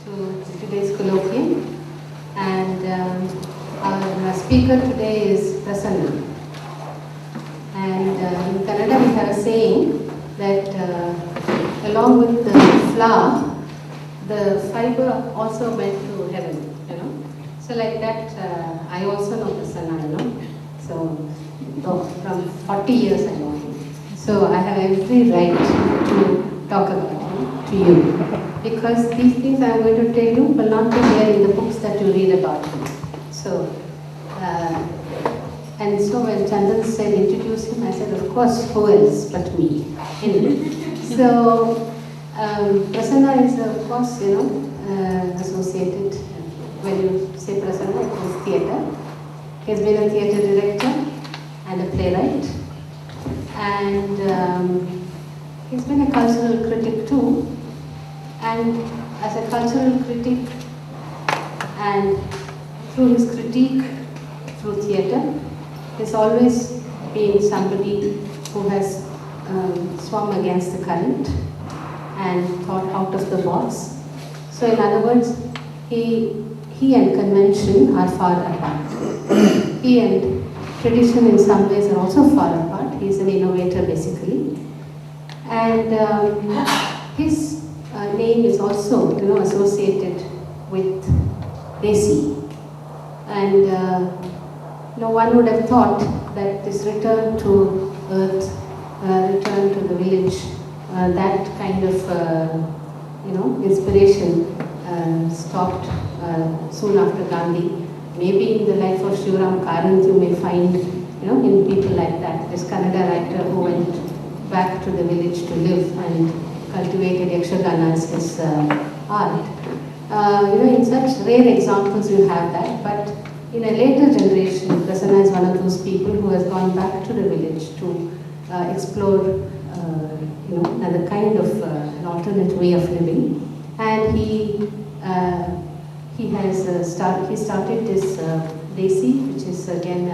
to today's colloquium. And our speaker today is Prasanna. And in Kannada we have a saying that along with the flower, the fiber also went to heaven, you know. So like that, I also know Prasanna, you know. So from 40 years I know him. So I have every right to talk about him to you. Because these things I am going to tell you will not be there in the books that you read about him. So, and so when Chandan said introduce him, I said, of course, who else but me? So, Prasanna is, of course, you know, associated. When you say Prasanna, it is theatre. He has been a theatre director and a playwright. And he's been a cultural critic too. And as a cultural critic, and through his critique, through theatre, he's always been somebody who has swum against the current and thought out of the box. So in other words, he and convention are far apart. He and tradition in some ways are also far apart. He's an innovator basically. And his name is also, you know, associated with Desi. And no one would have thought that this return to earth, return to the village, that kind of, you know, inspiration stopped soon after Gandhi. Maybe in the life of Shivram Karanth you may find, you know, in people like that. This Kannada writer who went back to the village to live and cultivated Yakshagana as his art. You know, in such rare examples you have that, but in a later generation, Prasanna is one of those people who has gone back to the village to explore, you know, another kind of an alternate way of living. And he started this Desi, which is again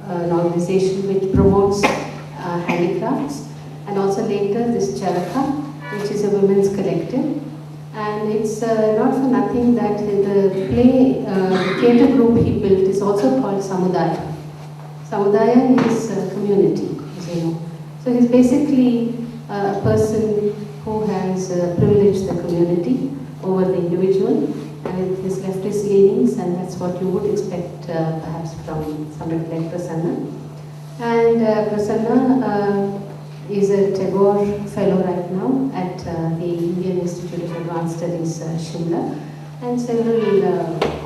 an organization which promotes handicrafts, and also later this Charaka, which is a women's collective. And it's not for nothing that the theatre group he built is also called Samudaya. Samudaya is a community, as you know. So he's basically a person who has privileged the community over the individual, and with his leftist leanings, and that's what you would expect perhaps from somebody like Prasanna. And Prasanna is a Tagore Fellow right now at the Indian Institute of Advanced Studies, Shimla, and several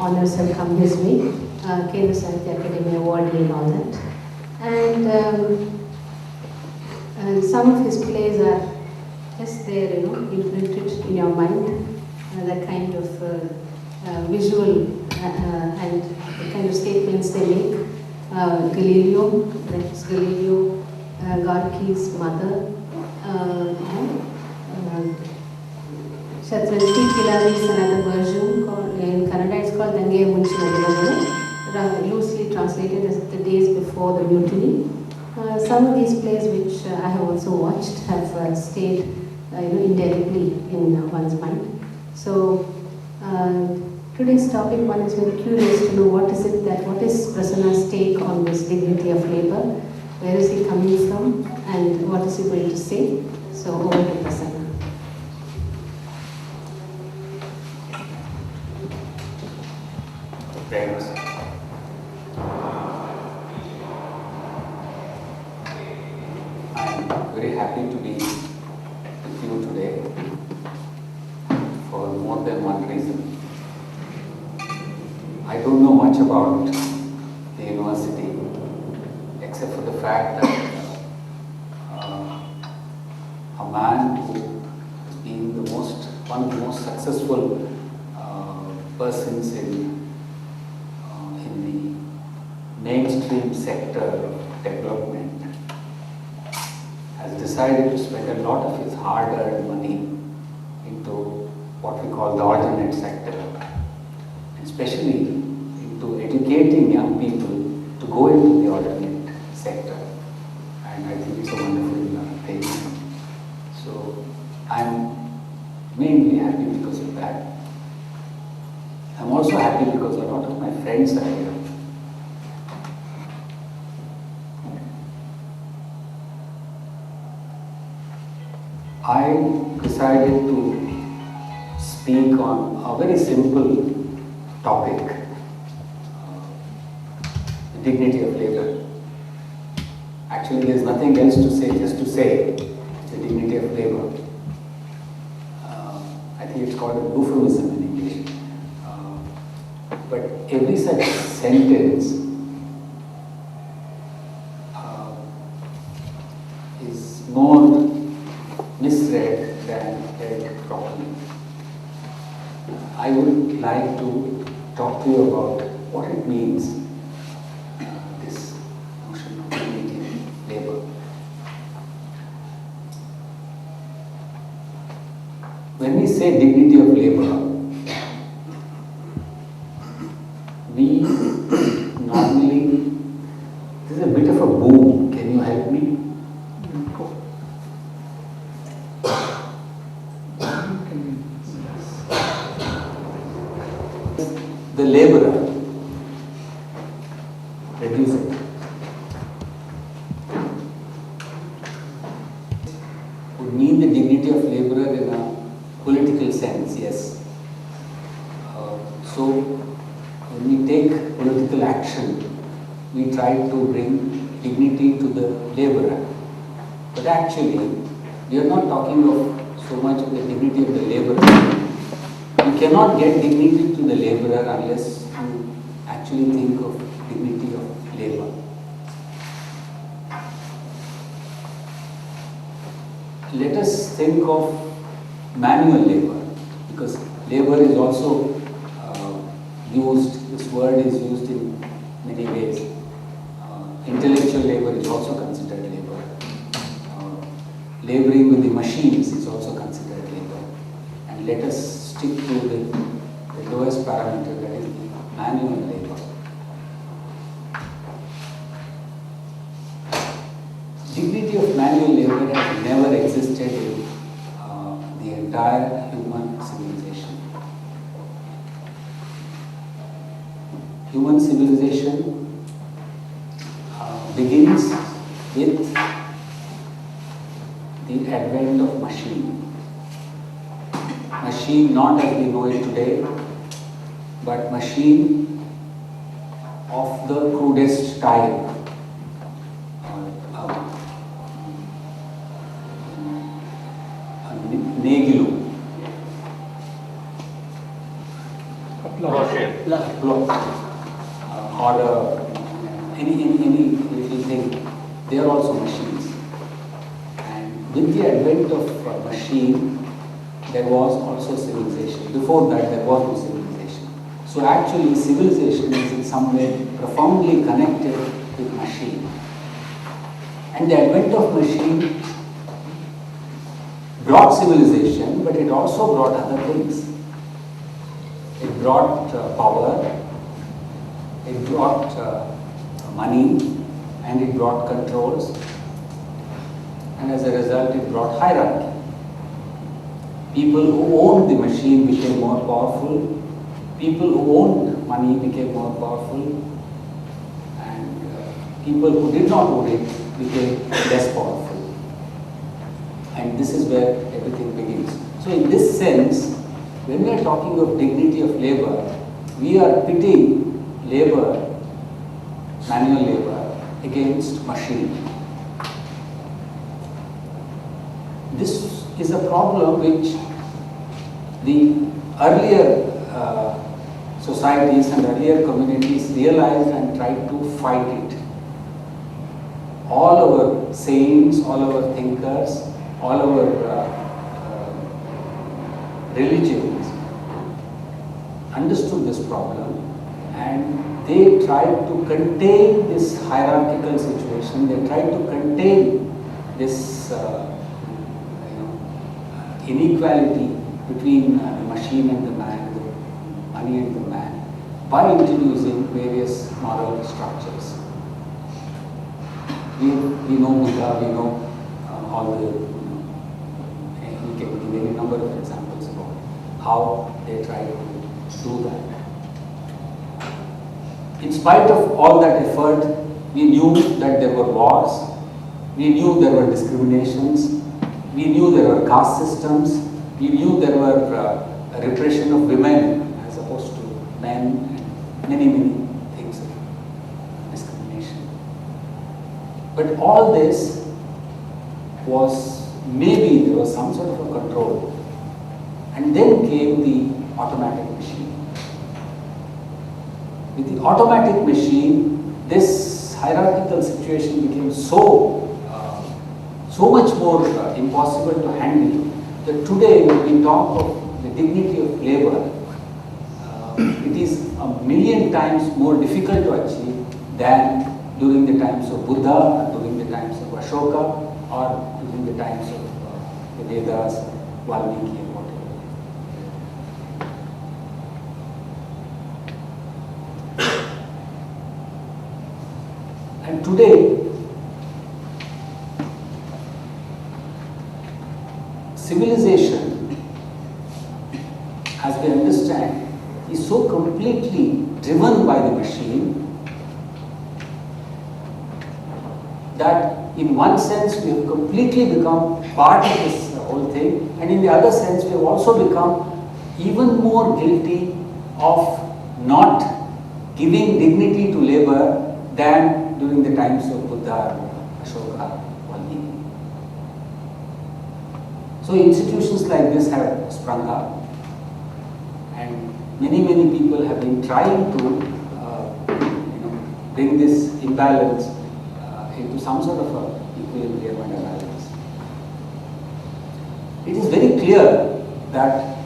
honors have come his way, Kendra Sahitya Academy Award and all that. And some of his plays are just there, you know, imprinted in your mind, the kind of visual and the kind of statements they make. Galileo, that's Galileo, Gorky's mother, Shatranji Kilari is another version, in Kannada it's called Dangeya Munchi, loosely translated as the days before the mutiny. Some of these plays which I have also watched have stayed indelibly in one's mind. So today's topic, one is very curious to know what is Prasanna's take on this dignity of labor, where is he coming from, and what is he going to say. So over to Prasanna. Thanks. I'm very happy to be with you today for more than one reason. I don't know much about the university except for the fact that a man who has been one of the most successful persons in the mainstream sector of development has decided to spend a lot of his hard-earned money into what we call the alternate sector, especially into educating young people to go into the alternate sector. And I think it's a wonderful thing. So I'm mainly happy because of that. happy because a lot of my friends are here. I decided to speak on a very simple topic, the dignity of labor. Actually, there is nothing else to say, just to say the dignity of labor. I think it's called a euphemism in English. But every such sentence is more misread than read properly. I would like to talk to you about what it means, this notion of dignity of labor. When we say dignity of labor, we normally, this is a bit of a boom. Can you help me? The laborer, reduce it. Would mean the dignity of laborer in a political sense, yes. So when we take political action, we try to bring dignity to the laborer. But actually, we are not talking of so much of the dignity of the laborer. You cannot get dignity to the laborer unless you actually think of dignity of labor. Let us think of manual labor, because labor is also used, this word is used in many ways. Intellectual labor is also considered labor. Laboring with the machines is also considered labor. And let us stick to the lowest parameter, that is the manual labor. Dignity of manual labor has never existed in the entire human civilization. Human civilization begins with the advent of machine. Machine not as we know it today, but machine of the crudest type. Negilu. Or any little thing, they are also machines. And with the advent of machine, there was also civilization. Before that, there was no civilization. So actually, civilization is in some way profoundly connected with machine. And the advent of machine brought civilization, but it also brought other things. It brought power, it brought money, and it brought controls. And as a result, it brought hierarchy. People who owned the machine became more powerful. People who owned money became more powerful. And people who did not own it became less powerful. And this is where everything begins. So in this sense, when we are talking of dignity of labor, we are pitting labor, manual labor, against machine. This is a problem which the earlier societies and earlier communities realized and tried to fight it. All our saints, all our thinkers, all our religions understood this problem, and they tried to contain this hierarchical situation. They tried to contain this inequality between the machine and the man, the money and the man, by introducing various moral structures. We know Buddha, we know all the, we can give any number of examples about how they try to do that. In spite of all that effort, we knew that there were wars, we knew there were discriminations, we knew there were caste systems, we knew there were repression of women as opposed to men, and many things of discrimination. But all this was, maybe there was some sort of a control. And then came the automatic machine. With the automatic machine, this hierarchical situation became so much more impossible to handle that today when we talk of the dignity of labor, it is a million times more difficult to achieve than during the times of Buddha, during the times of Ashoka, or during the times of the Vedas, Valmiki, and whatever. And today, civilization, as we understand, is so completely driven by the machine that in one sense we have completely become part of this whole thing, and in the other sense we have also become even more guilty of not giving dignity to labor than during the times of Buddha, Ashoka, Valmiki. So institutions like this have sprung up, and many people have been trying to bring this imbalance into some sort of a equilibrium and a balance. It is very clear that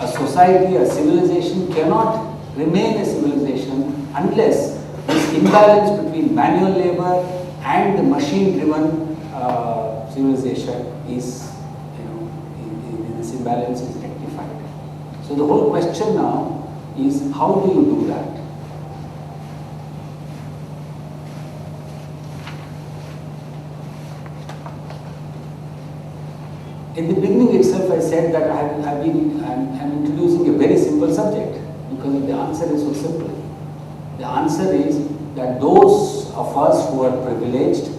a society, a civilization cannot remain a civilization unless this imbalance between manual labor and the machine-driven civilization is, this imbalance is rectified. So the whole question now is, how do you do that? In the beginning itself, I said that I'm introducing a very simple subject because the answer is so simple. The answer is that those of us who are privileged,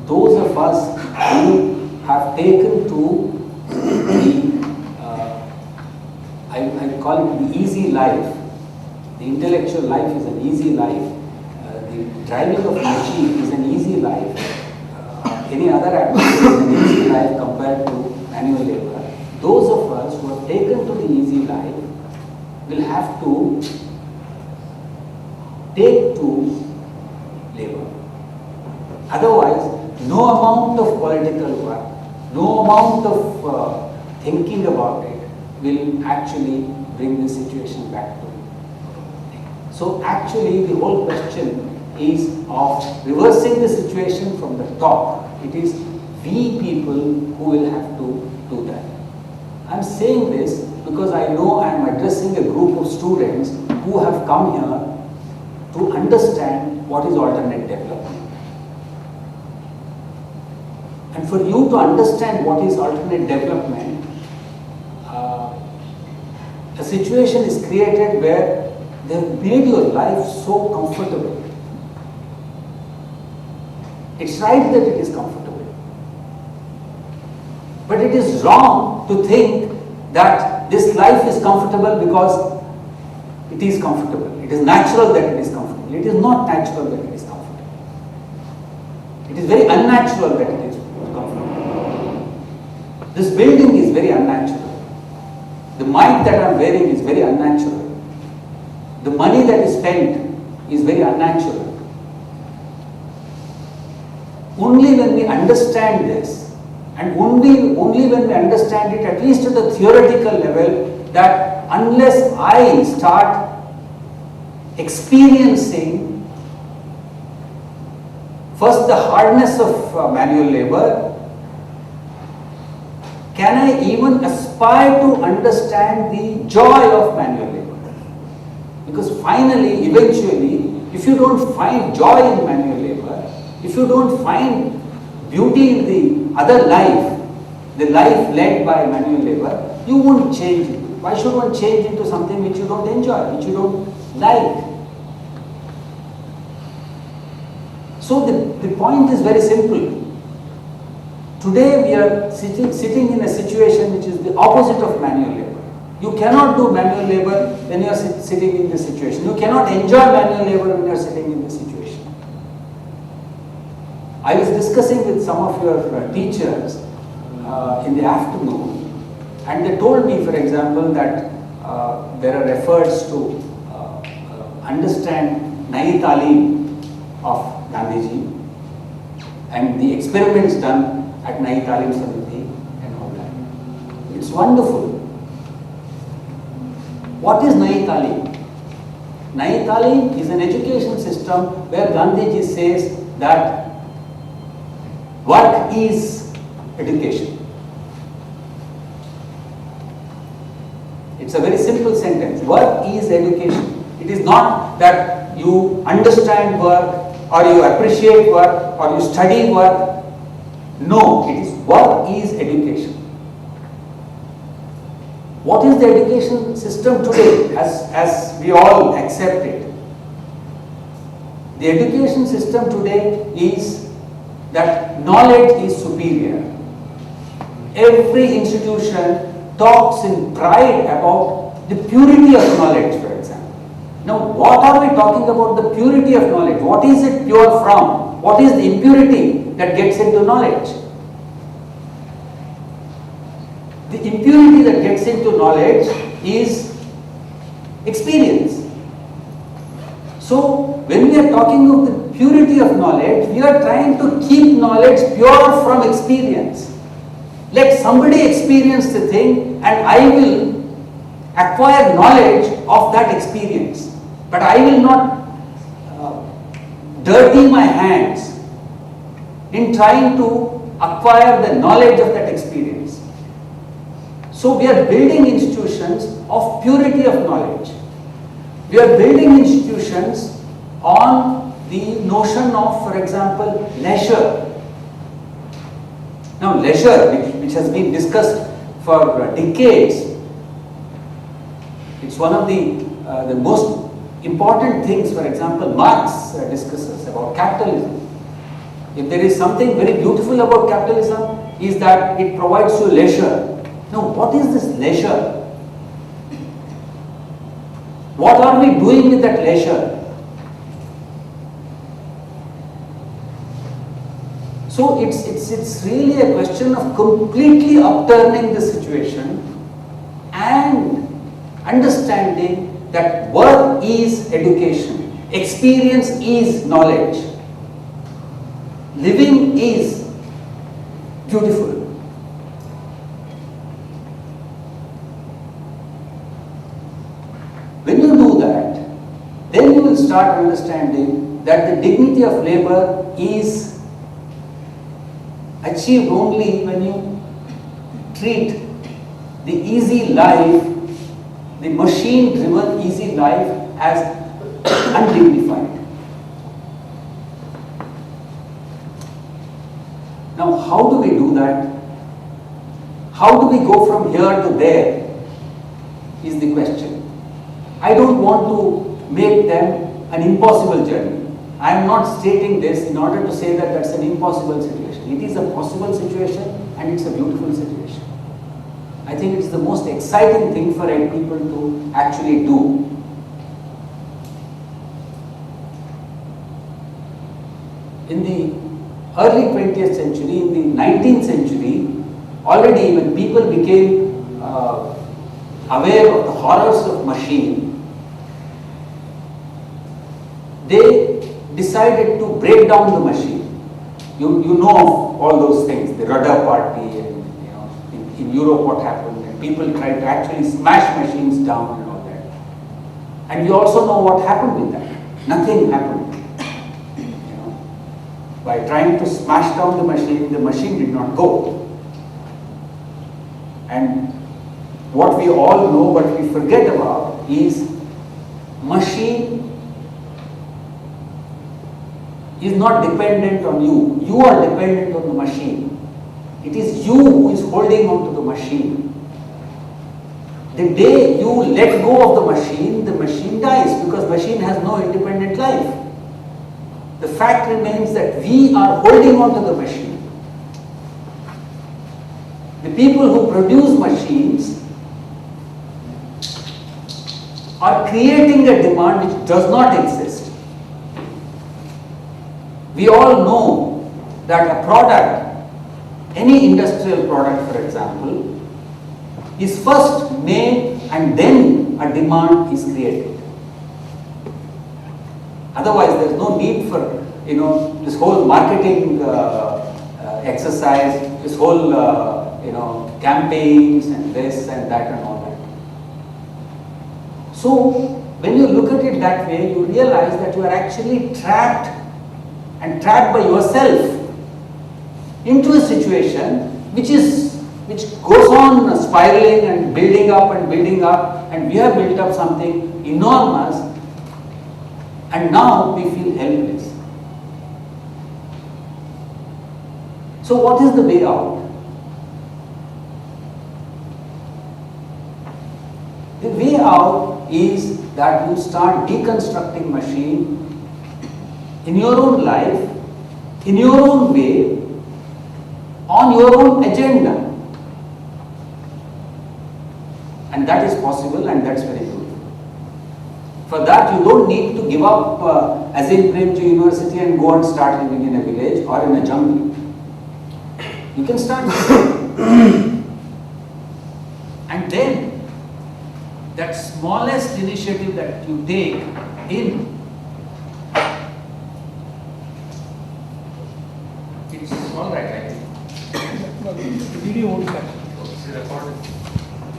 those of us who have taken to the, I call it the easy life. The intellectual life is an easy life. The driving of machine is an easy life. Any other activity is an easy life compared to manual labor. Those of us who have taken to the easy life will have to take to labor. Otherwise, no amount of political work, no amount of thinking about it will actually bring the situation back to it. So actually the whole question is of reversing the situation from the top. It is we people who will have to do that. I am saying this because I know I am addressing a group of students who have come here to understand what is alternate development. And for you to understand what is alternate development, a situation is created where they have made your life so comfortable. It's right that it is comfortable. But it is wrong to think that this life is comfortable because it is comfortable. It is natural that it is comfortable. It is not natural that it is comfortable. It is very unnatural that it is comfortable. This building is very unnatural. The mic that I am wearing is very unnatural. The money that is spent is very unnatural. Only when we understand this, and only when we understand it, at least at the theoretical level, that unless I start experiencing first the hardness of manual labor, can I even aspire to understand the joy of manual labor? Because finally, eventually, if you don't find joy in manual labor, if you don't find beauty in the other life, the life led by manual labor, you won't change it. Why should one change into something which you don't enjoy, which you don't like? So the point is very simple. Today we are sitting in a situation which is the opposite of manual labor. You cannot do manual labor when you are sitting in this situation. You cannot enjoy manual labor when you are sitting in this situation. I was discussing with some of your teachers in the afternoon, and they told me, for example, that there are efforts to understand Nayi Talim of Gandhiji and the experiments done at Nayi Talim Samiti and all that. It's wonderful. What is Nayi Talim? Nayi Talim is an education system where Gandhiji says that work is education. It's a very simple sentence. Work is education. It is not that you understand work or you appreciate work or you study work. No, it is work is education. What is the education system today as we all accept it? The education system today is that knowledge is superior. Every institution talks in pride about the purity of knowledge, for example. Now, what are we talking about the purity of knowledge? What is it pure from? What is the impurity that gets into knowledge? The impurity that gets into knowledge is experience. So, when we are talking of the purity of knowledge, we are trying to keep knowledge pure from experience. Let somebody experience the thing and I will acquire knowledge of that experience. But I will not dirty my hands in trying to acquire the knowledge of that experience. So we are building institutions of purity of knowledge. We are building institutions on the notion of, for example, leisure. Now leisure, which has been discussed for decades, it's one of the most important things. For example, Marx discusses about capitalism. If there is something very beautiful about capitalism, is that it provides you leisure. Now, what is this leisure? What are we doing with that leisure? So it's really a question of completely upturning the situation and understanding that work is education, experience is knowledge, living is beautiful. When you do that, then you will start understanding that the dignity of labor is achieved only when you treat the easy life, the machine-driven easy life, as undignified. Now, how do we do that? How do we go from here to there is the question. I don't want to make them an impossible journey. I am not stating this in order to say that that's an impossible situation. It is a possible situation and it's a beautiful situation. I think it's the most exciting thing for people to actually do. In the early 20th century, in the 19th century, already when people became aware of the horrors of machine, they decided to break down the machine. You know of all those things, the rudder party, and in Europe what happened, and people tried to actually smash machines down and all that. And you also know what happened with that. Nothing happened. By trying to smash down the machine did not go. And what we all know but we forget about is machine is not dependent on you. You are dependent on the machine. It is you who is holding on to the machine. The day you let go of the machine dies because machine has no independent life. the fact remains that we are holding on to the machine. The people who produce machines are creating a demand which does not exist. We all know that a product, any industrial product for example, is first made and then a demand is created. Otherwise there is no need for this whole marketing exercise, this whole campaigns and this and that and all that. So when you look at it that way, you realize that you are actually trapped by yourself into a situation which goes on spiraling and building up, and we have built up something enormous, and now we feel helpless. So what is the way out? The way out is that you start deconstructing machine in your own life, in your own way, on your own agenda. And that is possible, and that's very good. For that you don't need to give up Azim Premji University and go and start living in a village or in a jungle. You can start and then that smallest initiative that you take in, it's all right, I think. Video won't catch.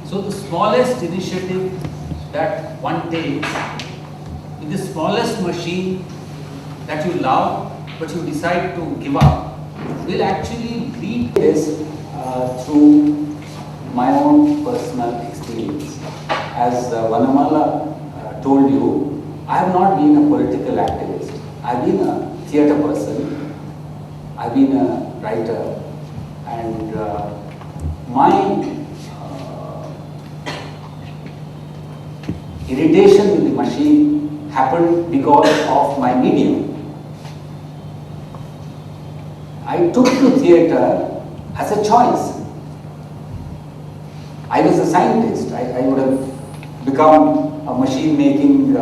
So the smallest initiative that one takes in the smallest machine that you love but you decide to give up will actually lead this through my own personal experience. As Vanamala told you, I have not been a political activist. I have been a theatre person, I have been a writer, and my irritation with the machine happened because of my medium. I took to theatre as a choice. I was a scientist. I would have become a machine making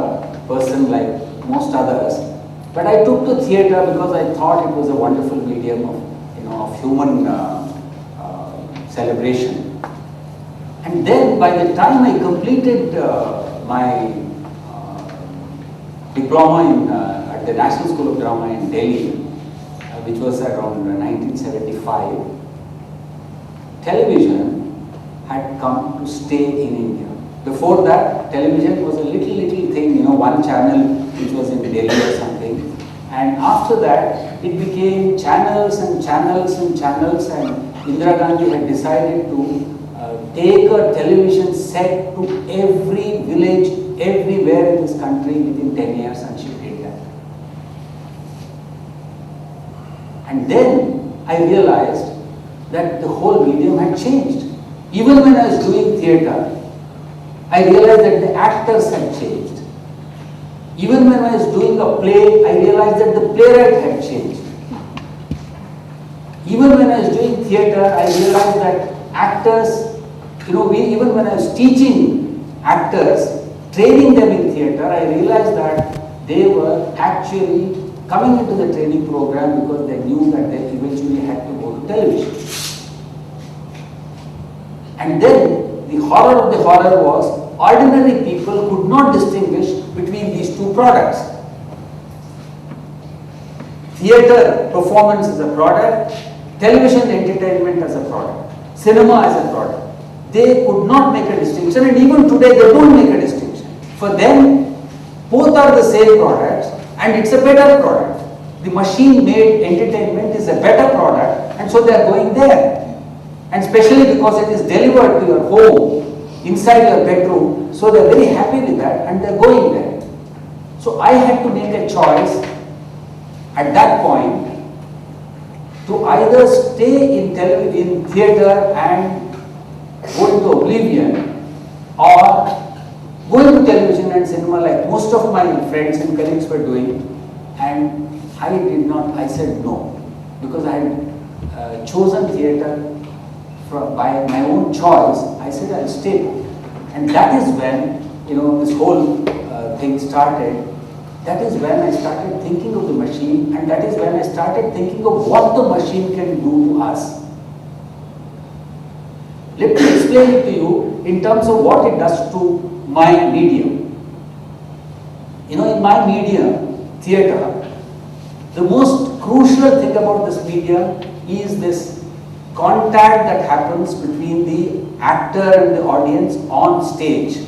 person like most others. But I took to theatre because I thought it was a wonderful medium of human celebration. And then by the time I completed my diploma at the National School of Drama in Delhi, which was around 1975, television had come to stay in India. Before that, television was a little thing, one channel which was in Delhi or something. And after that, it became channels and channels and channels, and Indira Gandhi had decided to take a television set to every village, everywhere in this country within 10 years, and she did that. And then I realized that the whole medium had changed. Even when I was doing theatre, I realized that the actors had changed. Even when I was doing a play, I realized that the playwright had changed. Even when I was doing theatre, I realized that actors, even when I was teaching actors, training them in theatre, I realized that they were actually coming into the training program because they knew that they eventually had to go to television. And then the horror of the horror was ordinary people could not distinguish between these two products. Theatre performance is a product, television entertainment as a product, cinema as a product. They could not make a distinction, and even today they don't make a distinction. For them, both are the same products, and it's a better product. The machine-made entertainment is a better product, and so they are going there. And especially because it is delivered to your home, inside your bedroom, so they are very happy with that, and they are going there. So I had to make a choice at that point to either stay in theatre and go into oblivion, or go into television and cinema like most of my friends and colleagues were doing, and I did not, I said no, because I had chosen theatre by my own choice. I said I'll stay. And that is when, this whole thing started. That is when I started thinking of the machine, and that is when I started thinking of what the machine can do to us. Let me explain it to you in terms of what it does to my medium. In my medium, theatre, the most crucial thing about this medium is this contact that happens between the actor and the audience on stage.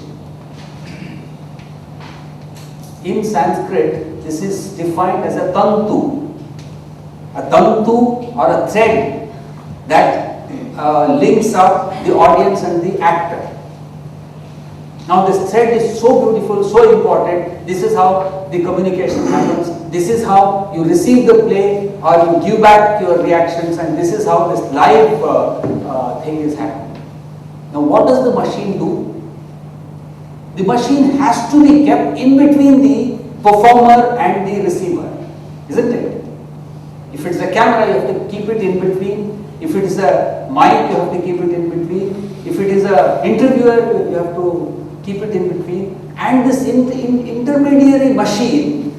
In Sanskrit, this is defined as a tantu. A tantu or a thread that links up the audience and the actor. Now this thread is so beautiful, so important. This is how the communication happens. This is how you receive the play or you give back your reactions, and this is how this live thing is happening. Now what does the machine do? The machine has to be kept in between the performer and the receiver, isn't it? If it's a camera, you have to keep it in between. If it is a mic, you have to keep it in between. If it is an interviewer, you have to keep it in between. And this intermediary machine,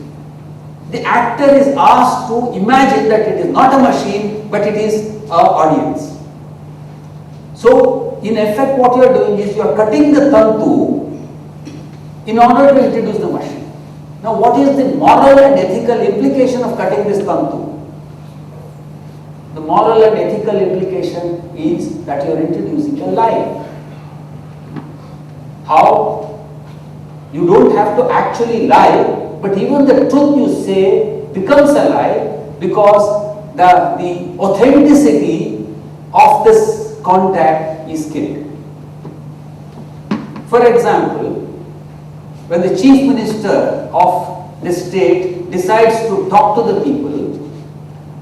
the actor is asked to imagine that it is not a machine, but it is an audience. So, in effect, what you are doing is you are cutting the tantu in order to introduce the machine. Now, what is the moral and ethical implication of cutting this tantu? The moral and ethical implication is that you are introducing a lie. How? You don't have to actually lie, but even the truth you say becomes a lie because the authenticity of this contact is killed. For example, when the chief minister of the state decides to talk to the people,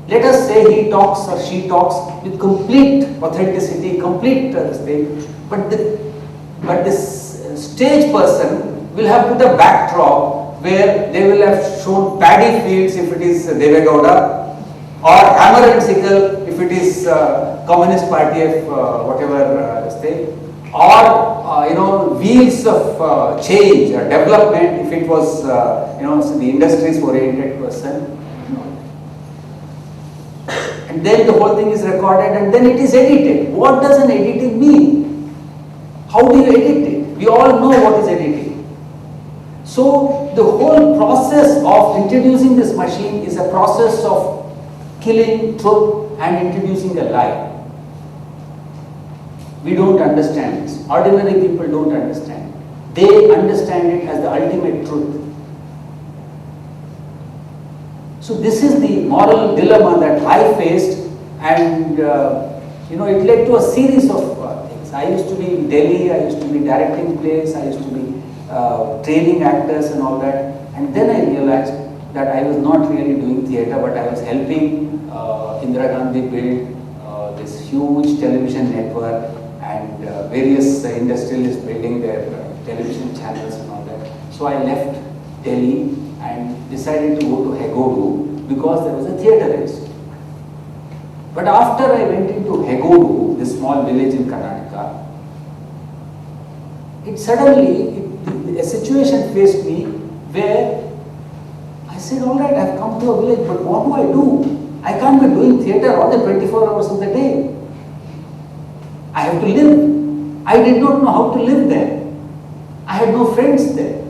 let us say he talks or she talks with complete authenticity, complete state, but this stage person will have put a backdrop where they will have shown paddy fields if it is Devegowda, or hammer and sickle if it is Communist Party of whatever state, or wheels of change or development if it was the industries oriented person. And then the whole thing is recorded and then it is edited. What does an editing mean? How do you edit it? We all know what is editing. So the whole process of introducing this machine is a process of killing truth and introducing a lie. We don't understand this. Ordinary people don't understand. They understand it as the ultimate truth. So this is the moral dilemma that I faced, and it led to a series of things. I used to be in Delhi, I used to be directing plays, I used to be training actors and all that, and then I realized that I was not really doing theatre, but I was helping Indira Gandhi build this huge television network, and various industrialists building their television channels and all that. So I left Delhi and decided to go to Hegodu because there was a theatre institute. But after I went into Hegodu, this small village in Karnataka, a situation faced me where I said, all right, I have come to a village, but what do I do? I can't be doing theatre all the 24 hours of the day. I have to live. I did not know how to live there. I had no friends there.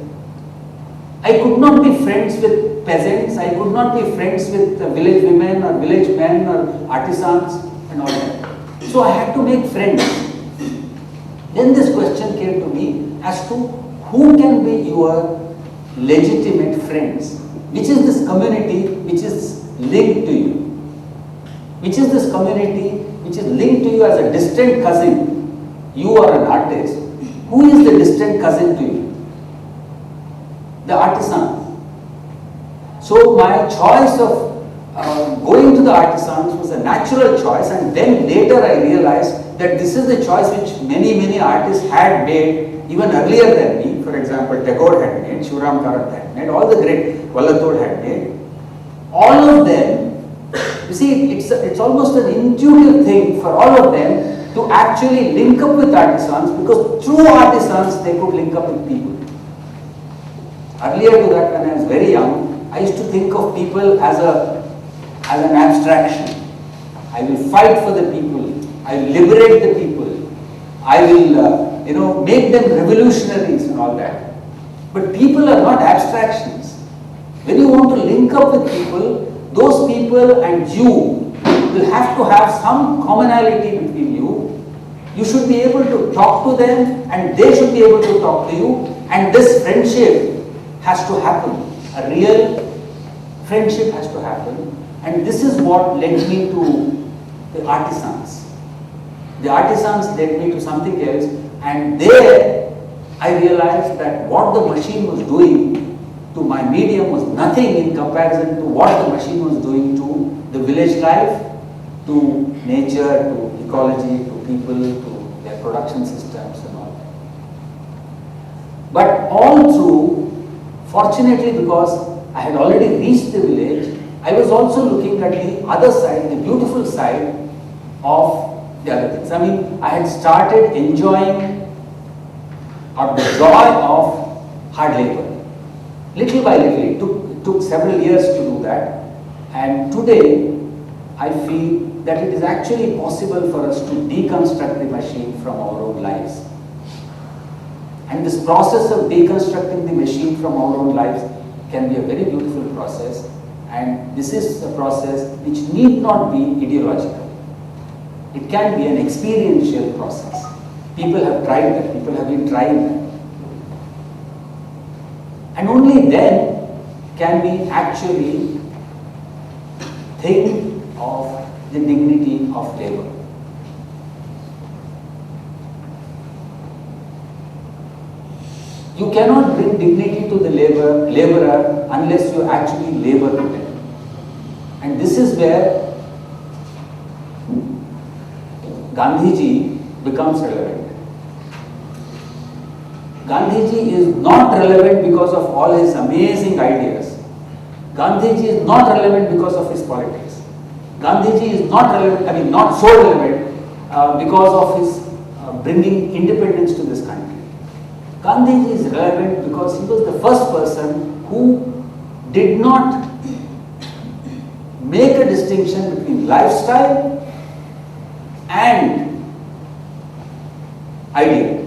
I could not be friends with peasants, I could not be friends with village women or village men or artisans and all that. So I had to make friends. Then this question came to me as to who can be your legitimate friends? Which is this community which is linked to you? Which is this community which is linked to you as a distant cousin? You are an artist. Who is the distant cousin to you? The artisan. So my choice of going to the artisans was a natural choice, and then later I realized that this is the choice which many artists had made even earlier than me. For example, Tagore had made, Shivram Karant had made, all the great Vallatod had made. all of them, you see, it's almost an intuitive thing for all of them to actually link up with artisans, because through artisans they could link up with people. Earlier to that, when I was very young, I used to think of people as an abstraction. I will fight for the people. I will liberate the people. I will, make them revolutionaries and all that. But people are not abstractions. When you want to link up with people, those people and you will have to have some commonality between you. You should be able to talk to them and they should be able to talk to you, and this friendship has to happen. A real friendship has to happen, and this is what led me to the artisans. The artisans led me to something else, and there I realized that what the machine was doing to my medium was nothing in comparison to what the machine was doing to the village life, to nature, to ecology, to people, to their production systems and all that. But all through, fortunately, because I had already reached the village, I was also looking at the other side, the beautiful side of the other things. I mean, I had started enjoying or the joy of hard labor. Little by little, it took several years to do that, and today I feel that it is actually possible for us to deconstruct the machine from our own lives. And this process of deconstructing the machine from our own lives can be a very beautiful process, and this is a process which need not be ideological. It can be an experiential process. People have tried that, people have been trying that. And only then can we actually think of the dignity of labor. You cannot bring dignity to the laborer unless you actually labor with them. And this is where Gandhiji becomes relevant. Gandhiji is not relevant because of all his amazing ideas. Gandhiji is not relevant because of his politics. Gandhiji is not relevant, not so relevant because of his bringing independence to this country. Gandhiji is relevant because he was the first person who did not make a distinction between lifestyle and idea.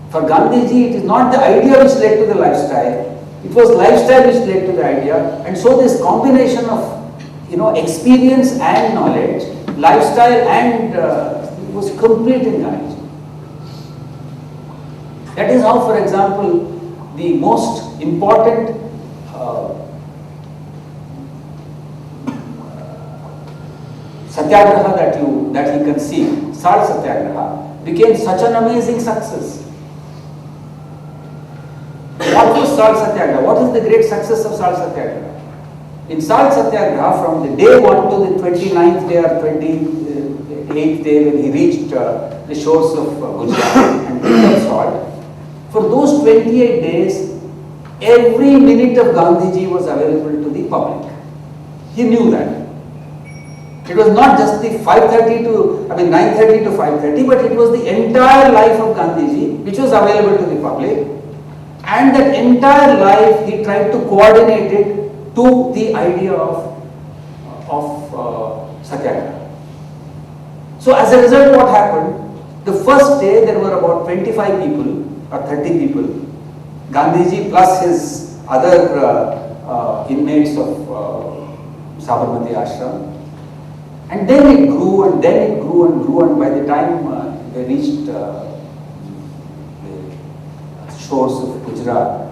For Gandhiji, it is not the idea which led to the lifestyle, it was lifestyle which led to the idea, and so this combination of experience and knowledge, lifestyle and was complete in Gandhiji. That is how, for example, the most important satyagraha that he conceived, Salt Satyagraha, became such an amazing success. What was Salt Satyagraha? What is the great success of Salt Satyagraha? In Salt Satyagraha, from the day 1 to the 29th day or 28th day when he reached the shores of Gujarat and picked up salt, for those 28 days, every minute of Gandhiji was available to the public. He knew that. It was not just the 9:30 to 5:30, but it was the entire life of Gandhiji which was available to the public. And that entire life he tried to coordinate it to the idea of Satyagraha. So as a result, what happened? The first day there were about 25 people or 30 people, Gandhiji plus his other inmates of Sabarmati Ashram. And then it grew and then it grew and grew, and by the time they reached the shores of Gujarat,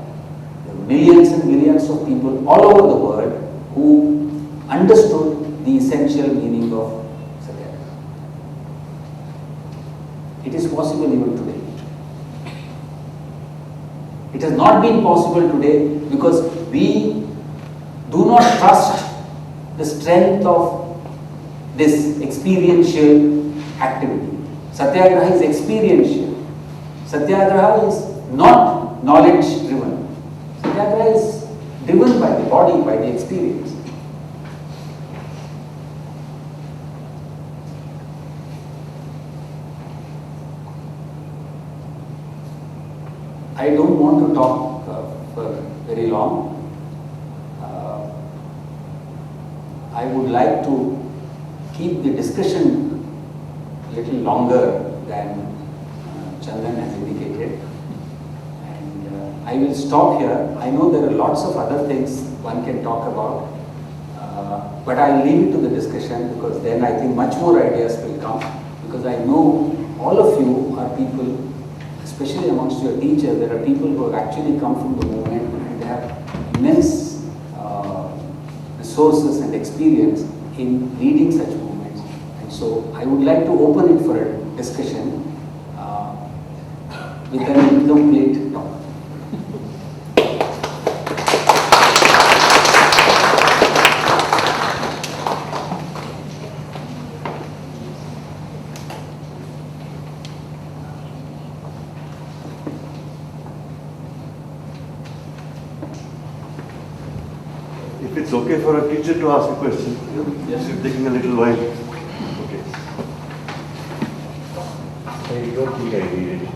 there were millions and millions of people all over the world who understood the essential meaning of Satyagraha. It is possible even today. It has not been possible today because we do not trust the strength of this experiential activity. Satyagraha is experiential. Satyagraha is not knowledge driven. Satyagraha is driven by the body, by the experience. I don't want to talk for very long. I would like to keep the discussion a little longer than Chandan has indicated. And I will stop here. I know there are lots of other things one can talk about, but I'll leave it to the discussion, because then I think much more ideas will come, because I know all of you are people, especially amongst your teachers, there are people who have actually come from the movement and they have immense resources and experience in leading such movements. And so I would like to open it for a discussion with an incomplete talk. If it's okay for a teacher to ask a question, yes, it's taking a little while. Okay. I don't think I need it.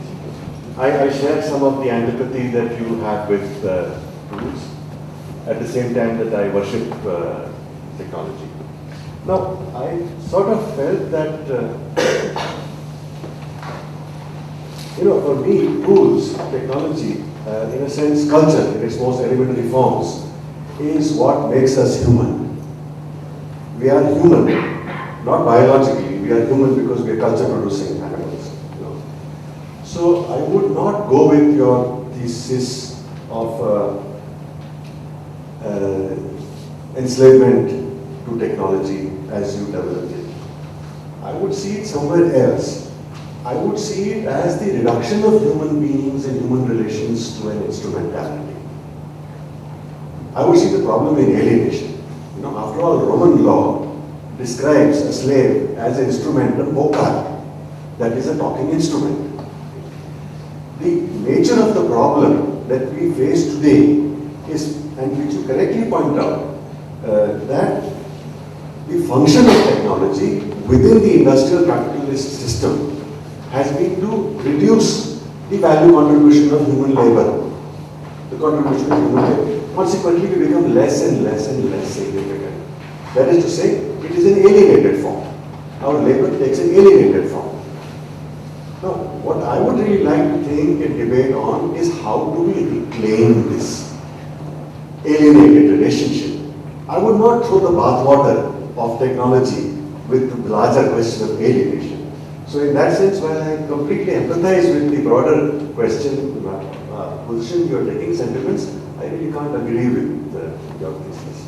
I share some of the antipathy that you have with tools, at the same time that I worship technology. Now, I sort of felt that, for me, tools, technology, in a sense, culture in its most elementary forms, is what makes us human. We are human, not biologically. We are human because we are culture-producing animals. So I would not go with your thesis of enslavement to technology as you developed it. I would see it somewhere else. I would see it as the reduction of human beings and human relations to an instrumentality. I would see the problem in alienation. After all, Roman law describes a slave as an instrumental vocal, that is a talking instrument. The nature of the problem that we face today is, and which you correctly point out, that the function of technology within the industrial capitalist system has been to reduce the value contribution of human labor, the contribution of human labor. Consequently, we become less and less and less significant. That is to say, it is an alienated form. Our labor takes an alienated form. Now, what I would really like to think and debate on is how do we reclaim this alienated relationship. I would not throw the bathwater of technology with the larger question of alienation. So in that sense, while I completely empathize with the broader question, position you are taking, sentiments, I really can't agree with your thesis.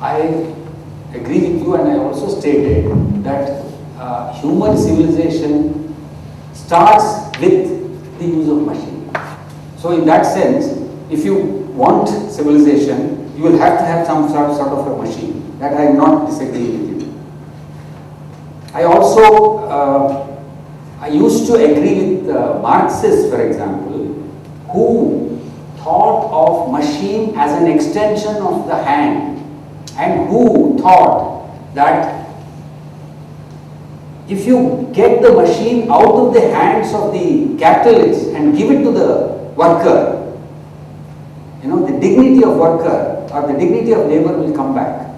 I agree with you, and I also stated that human civilization starts with the use of machine. So in that sense, if you want civilization, you will have to have some sort of a machine. That I am not disagreeing with you. I also, I used to agree with Marxists, for example, who thought of machine as an extension of the hand, and who thought that if you get the machine out of the hands of the capitalist and give it to the worker, the dignity of worker or the dignity of labor will come back.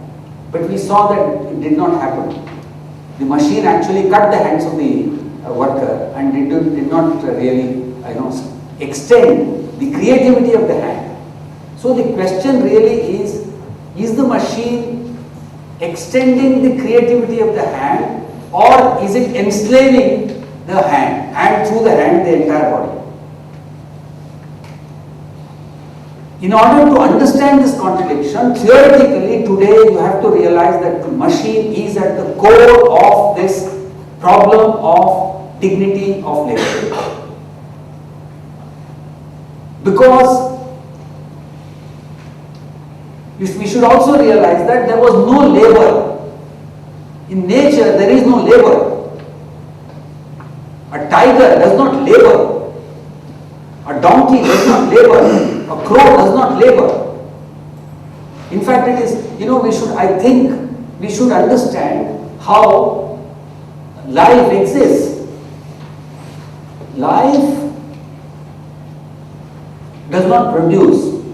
But we saw that it did not happen. The machine actually cut the hands of the worker and did not really extend the creativity of the hand. So the question really is the machine extending the creativity of the hand, or is it enslaving the hand, and through the hand the entire body? In order to understand this contradiction, theoretically today you have to realize that the machine is at the core of this problem of dignity of labor. Because we should also realize that there was no labor. In nature, there is no labor. A tiger does not labor. A donkey does not labor. A crow does not labor. In fact, it is, I think we should understand how life exists. Life does not produce.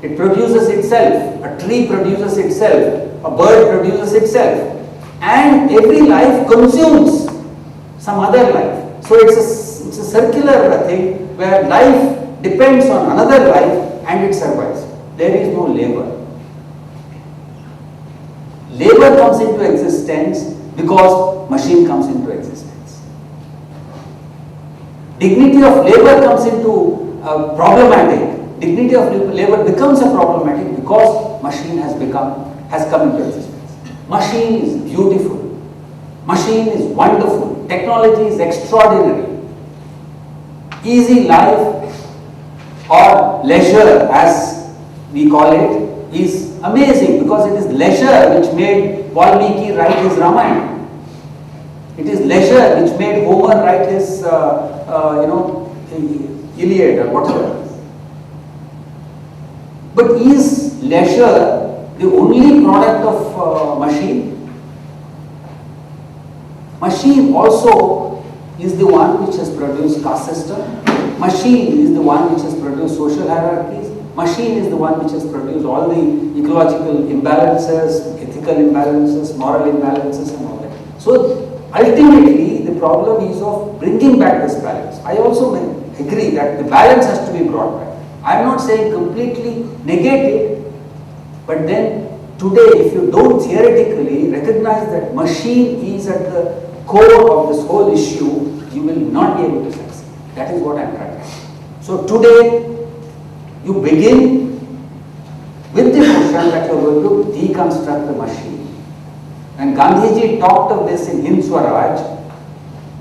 It produces itself. A tree produces itself. A bird produces itself. And every life consumes some other life. So it's a circular thing where life depends on another life and it survives. There is no labor. Labor comes into existence because machine comes into existence. Dignity of labor comes into problematic. Dignity of labor becomes a problematic because machine has come into existence. Machine is beautiful. Machine is wonderful. Technology is extraordinary. Easy life or leisure, as we call it, is amazing because it is leisure which made Valmiki write his Ramayana. It is leisure which made Homer write his, Iliad or whatever. But is leisure the only product of machine? Machine also is the one which has produced caste system. Machine is the one which has produced social hierarchies. Machine is the one which has produced all the ecological imbalances, ethical imbalances, moral imbalances and all that. So ultimately the problem is of bringing back this balance. I also agree that the balance has to be brought back. I am not saying completely negate it, but then today if you don't theoretically recognize that machine is at the core of this whole issue, you will not be able to succeed. That is what I am trying to say. So today you begin with the notion that you are going to deconstruct the machine. And Gandhiji talked of this in Hind Swaraj.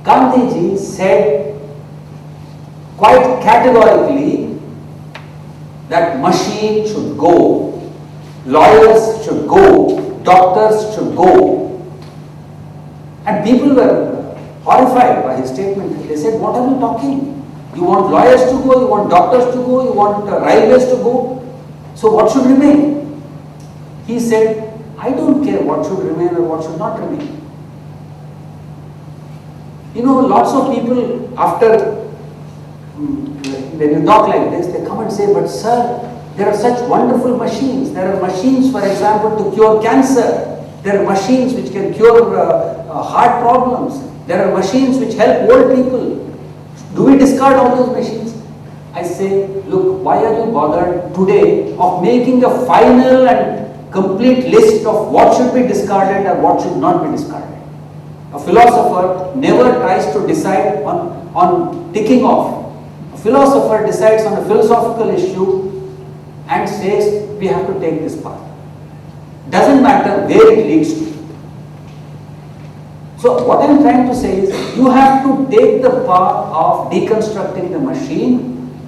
Gandhiji said quite categorically that machine should go, lawyers should go, doctors should go. And people were horrified by his statement. They said, what are you talking? You want lawyers to go, you want doctors to go, you want railways to go. So what should remain? He said, I don't care what should remain or what should not remain. Lots of people after, when you talk like this, they come and say, but sir, there are such wonderful machines. There are machines, for example, to cure cancer. There are machines which can cure heart problems. There are machines which help old people. Do we discard all those machines? I say, look, why are you bothered today of making a final and complete list of what should be discarded and what should not be discarded? A philosopher never tries to decide on ticking off. A philosopher decides on a philosophical issue and says, we have to take this path. Doesn't matter where it leads to. So what I am trying to say is, you have to take the path of deconstructing the machine,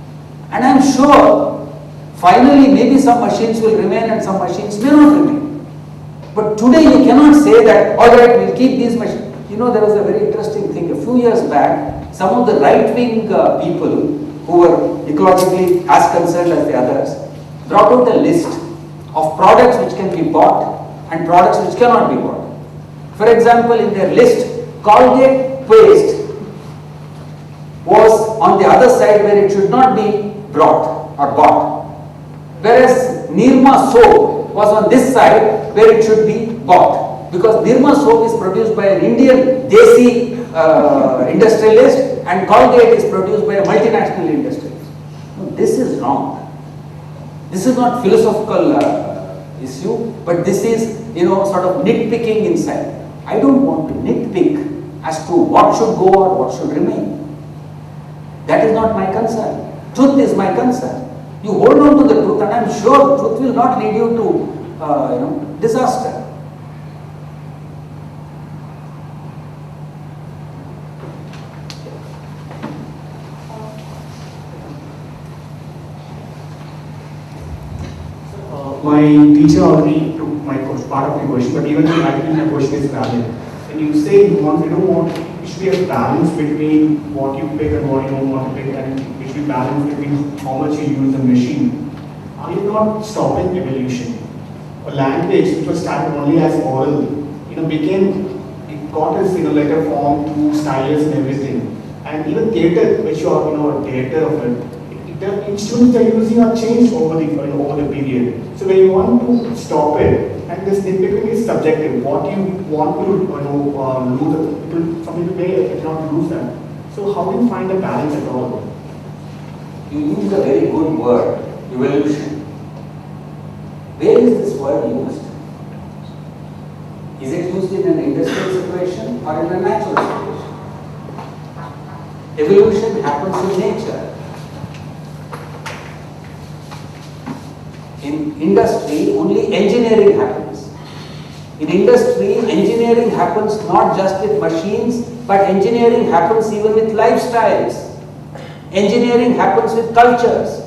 and I am sure finally maybe some machines will remain and some machines may not remain. But today you cannot say that, all right, we'll keep these machines. There was a very interesting thing. A few years back, some of the right-wing people who were ecologically as concerned as the others brought out a list of products which can be bought and products which cannot be bought. For example, in their list, Colgate paste was on the other side where it should not be brought or bought, whereas Nirma soap was on this side where it should be bought, because Nirma soap is produced by an Indian Desi industrialist and Colgate is produced by a multinational industrialist. No, this is wrong. This is not philosophical issue, but this is, sort of nitpicking inside. I don't want to nitpick as to what should go or what should remain. That is not my concern. Truth is my concern. You hold on to the truth, and I am sure truth will not lead you to, disaster. My teacher already took my part of the question, but even actually my question is valid. When you say you don't want it should be a balance between what you pick and what you don't want to pick, and it should be balance between how much you use the machine. Are you not stopping evolution? A language which was started only as oral, it got its letter form through stylus and everything. And even theatre, which you are a theatre of it, the instruments they're using are changed over the period. So when you want to stop it, and this nitpicking is subjective. What you want to lose, some people may cannot lose that. So how do you find a balance at all? You use a very good word, evolution. Where is this word used? Is it used in an industrial situation or in a natural situation? Evolution happens in nature. In industry, only engineering happens. In industry, engineering happens not just with machines, but engineering happens even with lifestyles. Engineering happens with cultures.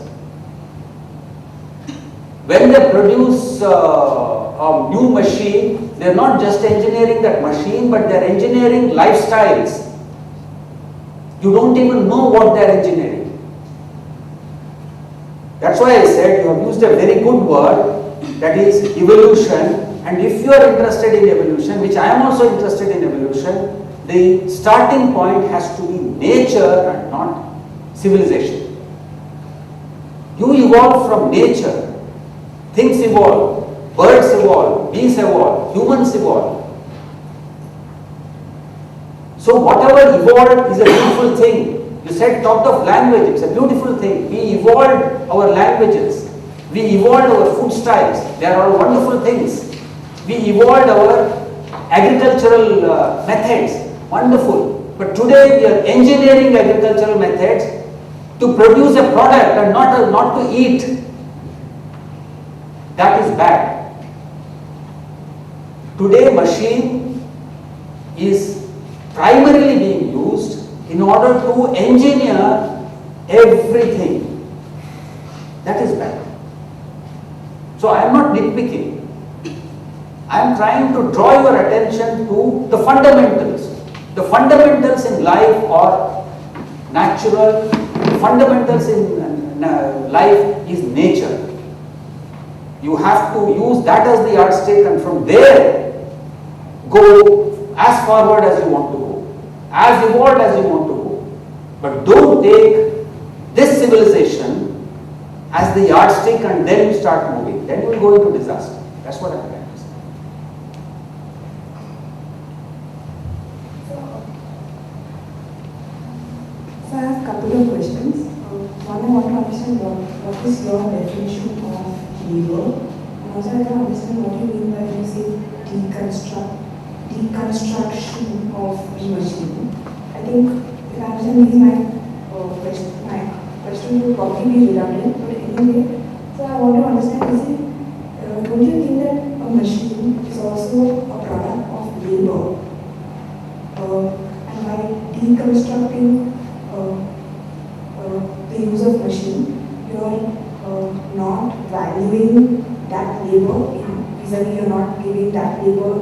When they produce a new machine, they are not just engineering that machine, but they are engineering lifestyles. You don't even know what they are engineering. That's why I said you have used a very good word, that is evolution. And if you are interested in evolution, which I am also interested in evolution, the starting point has to be nature and not civilization. You evolve from nature. Things evolve, birds evolve, bees evolve, humans evolve. So whatever evolved is a beautiful thing. You said talked of language, it's a beautiful thing. We evolved our languages. We evolved our food styles. They are all wonderful things. We evolved our agricultural methods. Wonderful. But today we are engineering agricultural methods to produce a product and not to eat. That is bad. Today machine is primarily being used in order to engineer everything. That is bad. So I am not nitpicking. I am trying to draw your attention to the fundamentals. The fundamentals in life are natural. The fundamentals in life is nature. You have to use that as the yardstick, and from there go as forward as you want to go, as evolved as you want to go. But don't take this civilization as the yardstick and then you start moving. Then you will go into disaster. That's what I'm trying to say. So I have a couple of questions. One, I want to understand what is your definition of labor, and also I want to understand what you mean by when you say deconstruction of the machine. I think if I understand maybe my question would probably be redundant, but anyway, so I want to understand, don't you think that a machine is also a product of labor? And by deconstructing the use of machine, you are not valuing that labor, vis-a-vis you're not giving that labor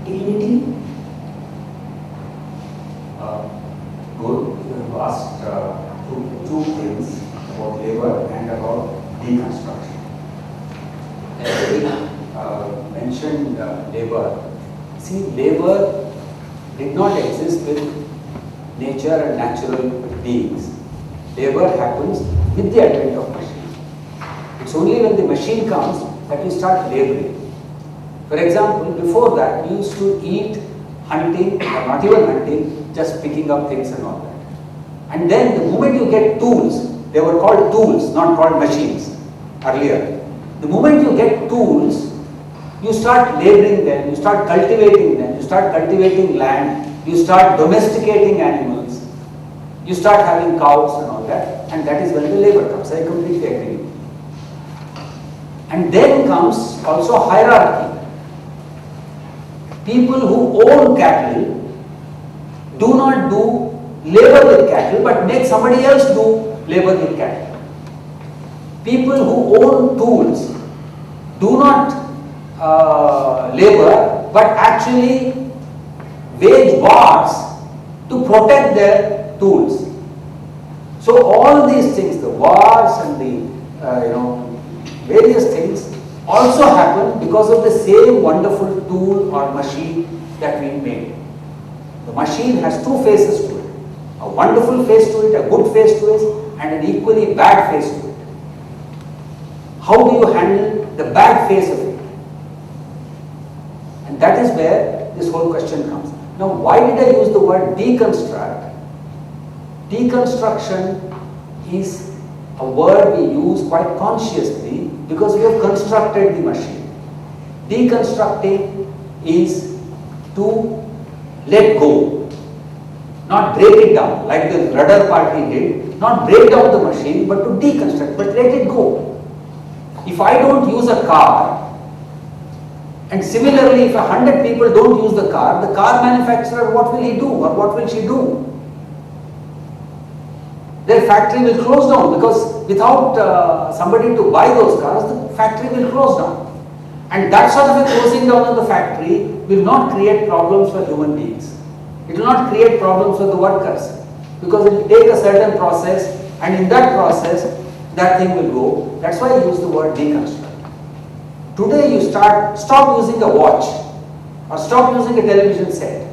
dignity. Good. You have asked two things about labor and about deconstruction. I mentioned labor. See, labor did not exist with nature and natural beings. Labor happens with the advent of machine. It's only when the machine comes that we start laboring. For example, before that, we used to eat hunting, or not even hunting, just picking up things and all that. And then the moment you get tools, they were called tools, not called machines earlier. The moment you get tools, you start laboring them, you start cultivating them, you start cultivating land, you start domesticating animals, you start having cows and all that, and that is when the labor comes. I completely agree with you. And then comes also hierarchy. People who own cattle do not do labor with cattle, but make somebody else do labor with cattle. People who own tools do not labor, but actually wage wars to protect their tools. So all these things, the wars and the various things also happen because of the same wonderful tool or machine that we made. The machine has two faces to it. A wonderful face to it, a good face to it, and an equally bad face to it. How do you handle the bad face of it? And that is where this whole question comes. Now, why did I use the word deconstruct? Deconstruction is a word we use quite consciously because we have constructed the machine. Deconstructing is to let go, not break it down like the rudder party did, not break down the machine but to deconstruct, but let it go. If I don't use a car, and similarly if 100 people don't use the car manufacturer, what will he do or what will she do? Their factory will close down because without somebody to buy those cars, the factory will close down. And that sort of a closing down of the factory will not create problems for human beings. It will not create problems for the workers because it will take a certain process, and in that process that thing will go. That's why I use the word deconstruct. Today you stop using a watch or stop using a television set.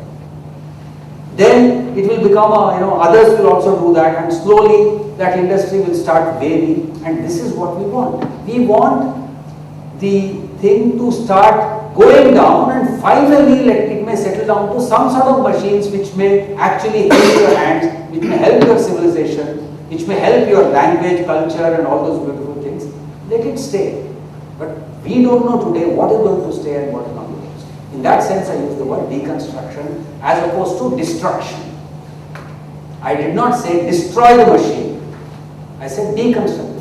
Then it will become others will also do that, and slowly that industry will start varying, and this is what we want. We want the thing to start going down and finally it may settle down to some sort of machines which may actually help your hands, which may help your civilization, which may help your language, culture and all those beautiful things. Let it stay. But we don't know today what is going to stay and what is not going to stay. In that sense, I use the word deconstruction as opposed to destruction. I did not say destroy the machine. I said deconstruct the machine.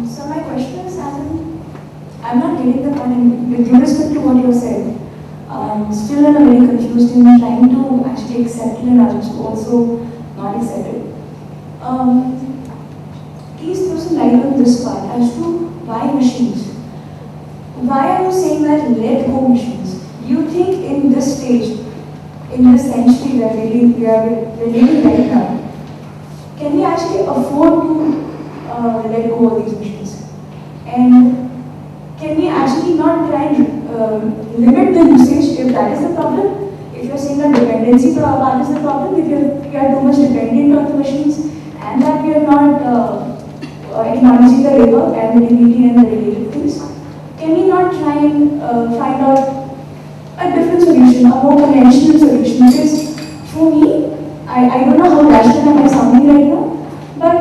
So my question is, Azim, I'm not getting the point with respect to what you said. Still I'm very confused in trying to actually accept it and also not accept it. Please throw some light on this part as to why machines. Why are you saying that let go machines? Do you think in this stage, in this century that we are living right now, can we actually afford to let go of these machines? And can we actually not try and limit the usage if that is the problem? If you're saying that dependency part is the problem, if we are too much dependent on the machines and that we are not acknowledging the labor and the dignity and the related things, can we not try and find out a different solution, a more conventional solution? Because for me, I don't know how rational am I sounding right now, but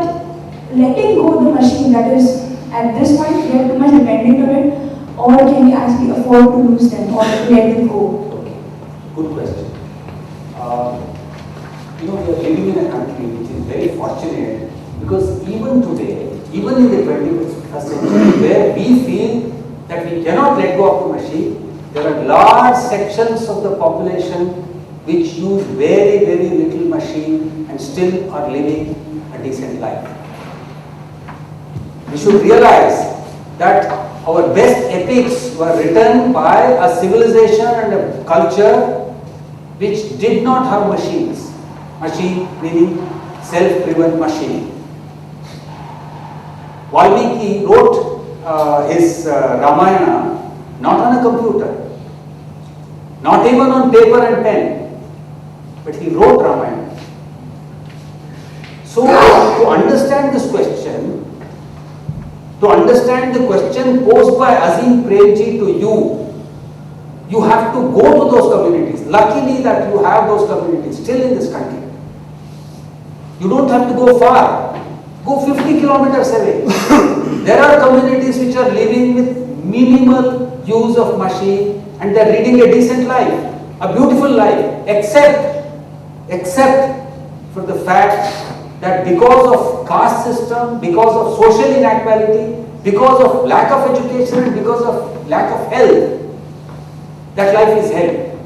letting go of the machine, that is, at this point, we are too much dependent on it, or can we actually afford to lose them or let them go? Okay, good question. We are living in a country which is very fortunate because even today, even in the 21st century, where we feel that we cannot let go of the machine, there are large sections of the population which use very, very little machine and still are living a decent life. We should realize that our best epics were written by a civilization and a culture which did not have machines. Machine meaning self-driven machine. Valmiki wrote his Ramayana not on a computer, not even on paper and pen, but he wrote Ramayana. So to understand this question, to understand the question posed by Azim Premji to you, you have to go to those communities. Luckily that you have those communities still in this country. You don't have to go far. Go 50 kilometers away. There are communities which are living with minimal use of machine and they are leading a decent life, a beautiful life, except for the fact that because of caste system, because of social inequality, because of lack of education and because of lack of health, that life is hell.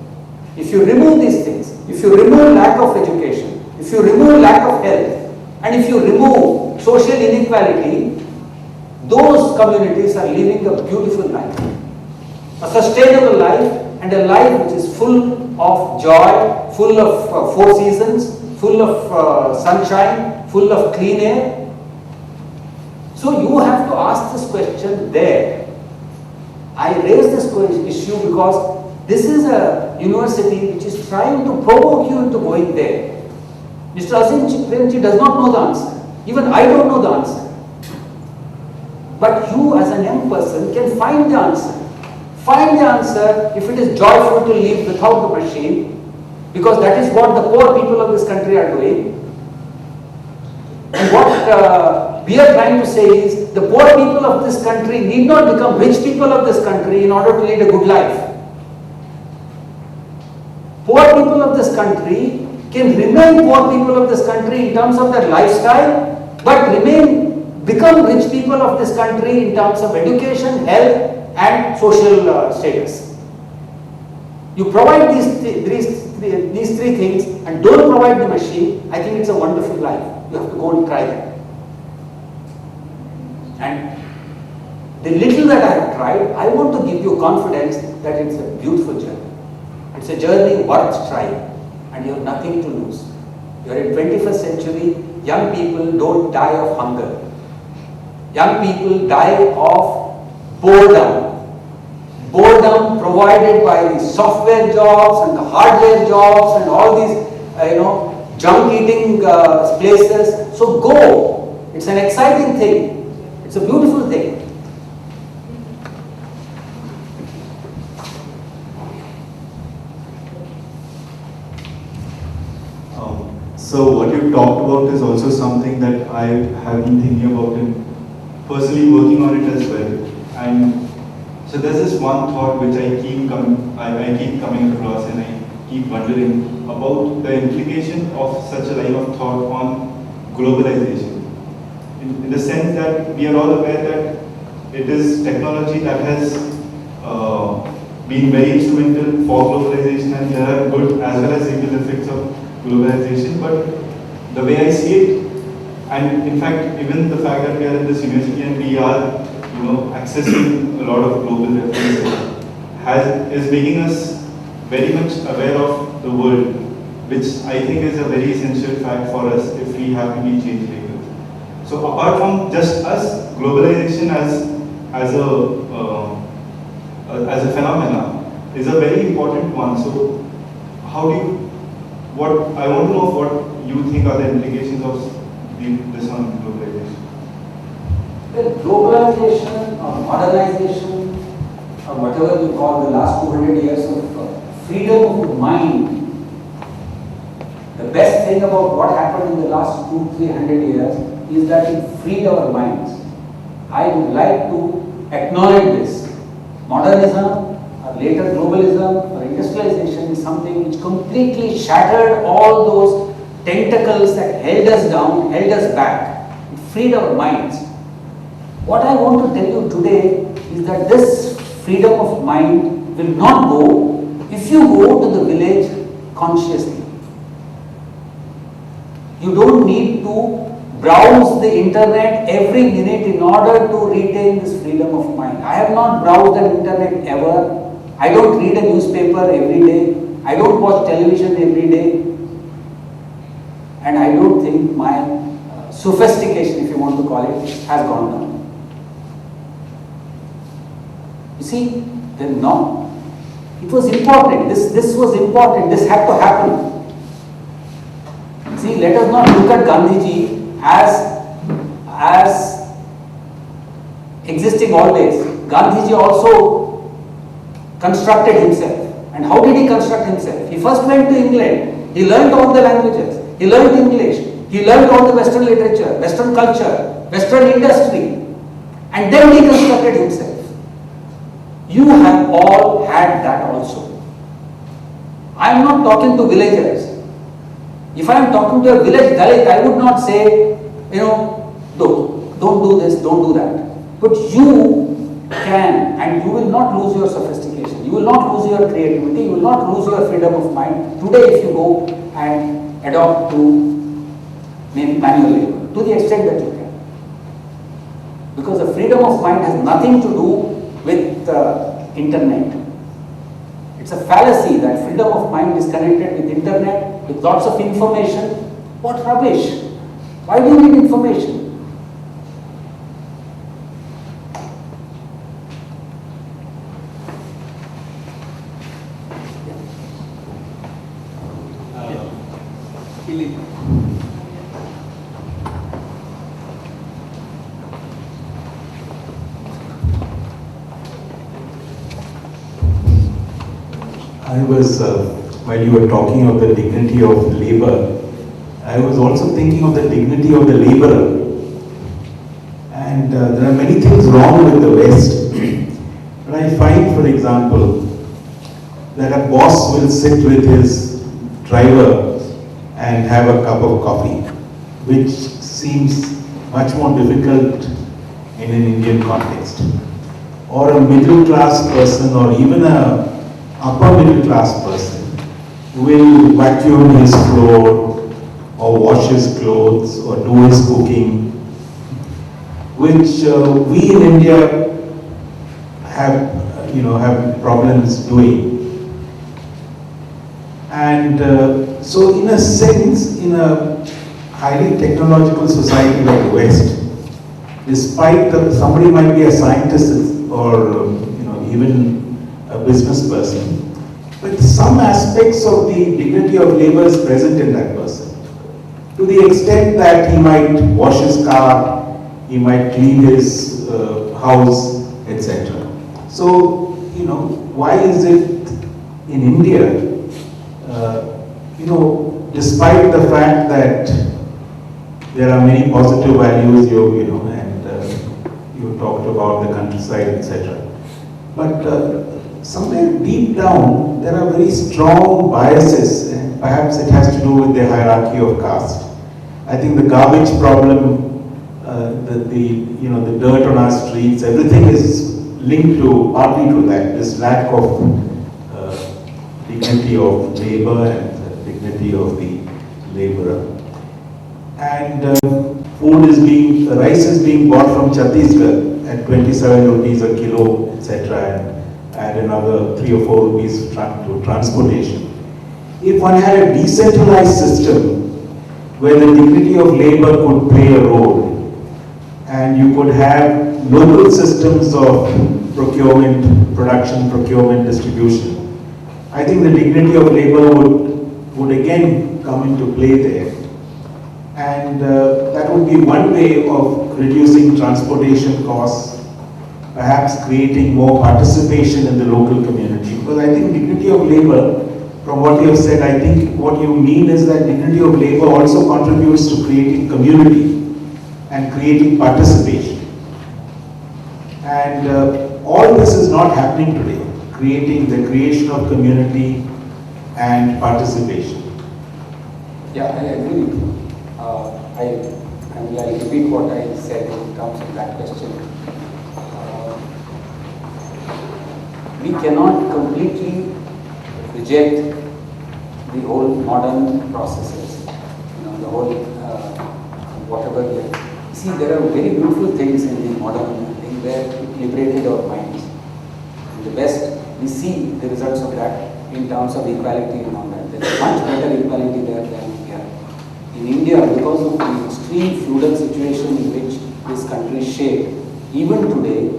If you remove these things, if you remove lack of education, if you remove lack of health, And if you remove social inequality, those communities are living a beautiful life, a sustainable life, and a life which is full of joy, full of four seasons, full of sunshine, full of clean air. So you have to ask this question there. I raise this issue because this is a university which is trying to provoke you into going there. Mr. Azim Premji does not know the answer. Even I don't know the answer. But you as an young person can find the answer. Find the answer if it is joyful to live without the machine, because that is what the poor people of this country are doing. And what we are trying to say is the poor people of this country need not become rich people of this country in order to lead a good life. Poor people of this country can remain poor people of this country in terms of their lifestyle, but become rich people of this country in terms of education, health, and social status. You provide these three things and don't provide the machine, I think it's a wonderful life. You have to go and try that. And the little that I have tried, I want to give you confidence that it's a beautiful journey. It's a journey worth trying, and you have nothing to lose. You are in 21st century, young people don't die of hunger. Young people die of boredom. Boredom provided by the software jobs and the hardware jobs and all these, junk eating places. So go. It's an exciting thing. It's a beautiful thing. So what you talked about is also something that I have been thinking about and personally working on it as well. And so there's this one thought which I keep coming across, and I keep wondering about the implication of such a line of thought on globalization. In the sense that we are all aware that it is technology that has been very instrumental for globalization, and there are good as well as evil effects of globalization. But the way I see it, and in fact even the fact that we are in this university and we are accessing a lot of global references is making us very much aware of the world, which I think is a very essential fact for us if we have to be change makers. So apart from just us, globalization as a phenomena is a very important one. So how do you, I want to know what you think are the implications of this on globalization. Well, globalization or modernization or whatever you call the last 200 years of freedom of mind. The best thing about what happened in the last 200-300 years is that it freed our minds. I would like to acknowledge this. Modernism or later globalism or industrialization is something which completely shattered all those tentacles that held us down, held us back. It freed our minds. What I want to tell you today is that this freedom of mind will not go if you go to the village consciously. You don't need to browse the internet every minute in order to retain this freedom of mind. I have not browsed the internet ever. I don't read a newspaper every day. I don't watch television every day. And I don't think my sophistication, if you want to call it, has gone down. You see, then no. It was important. This was important. This had to happen. See, let us not look at Gandhiji as existing always. Gandhiji also constructed himself. And how did he construct himself? He first went to England. He learned all the languages. He learned English. He learned all the Western literature, Western culture, Western industry. And then he constructed himself. You have all had that also. I am not talking to villagers. If I am talking to a village Dalit, I would not say, don't do this, don't do that. But you can, and you will not lose your sophistication. You will not lose your creativity. You will not lose your freedom of mind. Today, if you go and adopt to manual labor, to the extent that you can. Because the freedom of mind has nothing to do with internet. It's a fallacy that freedom of mind is connected with internet, with lots of information. What rubbish! Why do you need information? I was, while you were talking of the dignity of labor, I was also thinking of the dignity of the laborer. And there are many things wrong with the West. But I find, for example, that a boss will sit with his driver and have a cup of coffee, which seems much more difficult in an Indian context. Or a middle class person, or even a upper middle class person, will vacuum his floor, or wash his clothes, or do his cooking, which we in India have problems doing. And so in a sense, in a highly technological society like the West, despite somebody might be a scientist or even a business person, but some aspects of the dignity of labor is present in that person. To the extent that he might wash his car, he might clean his house, etc. So, why is it in India, despite the fact that there are many positive values, you talked about the countryside, etc. But somewhere deep down, there are very strong biases, and perhaps it has to do with the hierarchy of caste. I think the garbage problem, the dirt on our streets, everything is linked to, partly to that, this lack of dignity of labor and the dignity of the laborer. And rice is being bought from Chhattisgarh at 27 rupees a kilo, etc. and add another 3 or 4 rupees to transportation. If one had a decentralized system where the dignity of labor could play a role, and you could have local systems of procurement, production, procurement, distribution, I think the dignity of labor would again come into play there. And that would be one way of reducing transportation costs, perhaps creating more participation in the local community. Because I think dignity of labor, from what you have said, I think what you mean is that dignity of labor also contributes to creating community and creating participation. And all this is not happening today, the creation of community and participation. Yeah, I agree with you. I'll repeat what I said in terms of that question. We cannot completely reject the whole modern processes, the whole whatever. See, there are very beautiful things in the modern thing where it liberated our minds. And the best, we see the results of that in terms of equality and all that. There is much better equality there than here. In India, because of the extreme feudal situation in which this country is shaped, even today,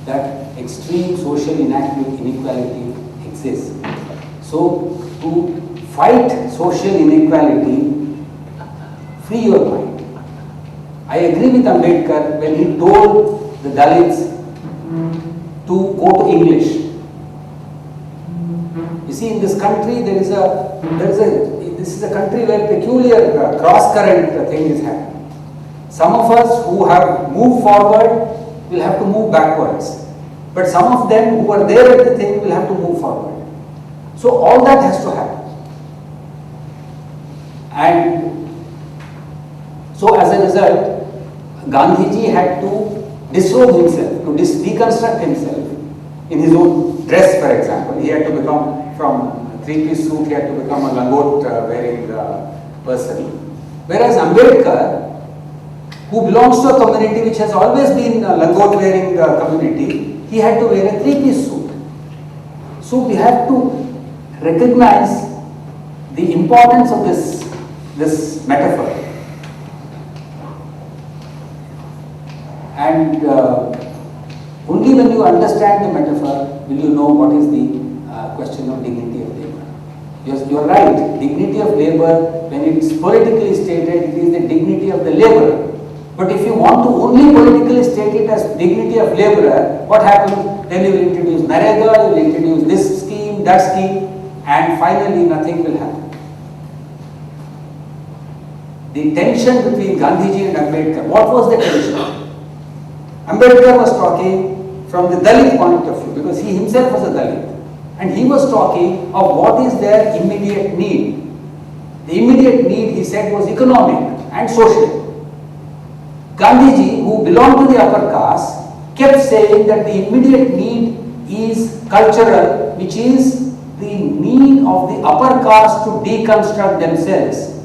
that extreme social inequality exists. So, to fight social inequality, free your mind. I agree with Ambedkar when he told the Dalits to go to English. You see, in this country, this is a country where peculiar cross-current thing is happening. Some of us who have moved forward will have to move backwards. But some of them who are there at the thing will have to move forward. So all that has to happen. And so as a result, Gandhiji had to disrobe himself, to deconstruct himself in his own dress, for example. He had to become, from a 3-piece suit, he had to become a langot wearing person. Whereas Ambedkar, who belongs to a community which has always been a langot wearing community, he had to wear a three-piece suit. So we have to recognize the importance of this metaphor. And only when you understand the metaphor will you know what is the question of dignity of labor. Yes, you are right, dignity of labor, when it's politically stated, it is the dignity of the laborer. But if you want to only politically state it as dignity of laborer, what happens? Then you will introduce Narega, you will introduce this scheme, that scheme, and finally nothing will happen. The tension between Gandhiji and Ambedkar, what was the tension? Ambedkar was talking from the Dalit point of view, because he himself was a Dalit. And he was talking of what is their immediate need. The immediate need, he said, was economic and social. Gandhiji, who belonged to the upper caste, kept saying that the immediate need is cultural, which is the need of the upper caste to deconstruct themselves.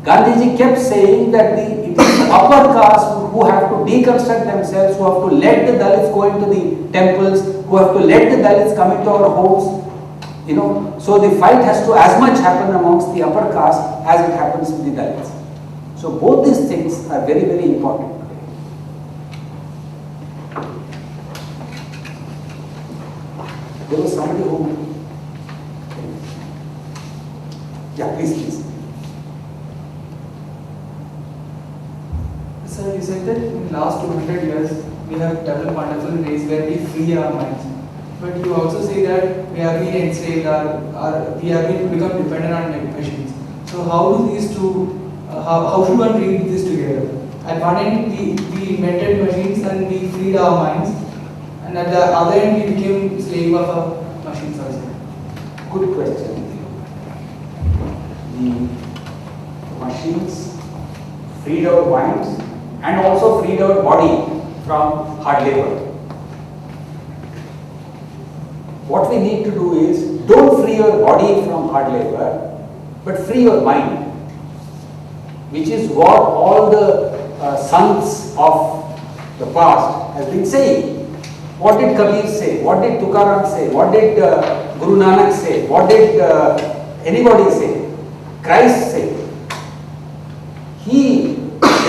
Gandhiji kept saying that it is the upper caste who have to deconstruct themselves, who have to let the Dalits go into the temples, who have to let the Dalits come into our homes. So the fight has to as much happen amongst the upper caste as it happens with the Dalits. So both these things are very, very important. There was somebody who... Yeah, please. Sir, you said that in the last 200 years, we have developed wonderful ways where we free our minds. But you also say that we have been enslaved, we have been become dependent on machines. So how do these two, how should one read this together? At one end, we invented machines and we freed our minds, and at the other end, we became slave of our machines also. Good question. The machines freed our minds and also freed our body from hard labor. What we need to do is, don't free your body from hard labor, but free your mind, which is what all the sons of the past has been saying. What did Kabir say? What did Tukaram say? What did Guru Nanak say? What did anybody say? Christ say?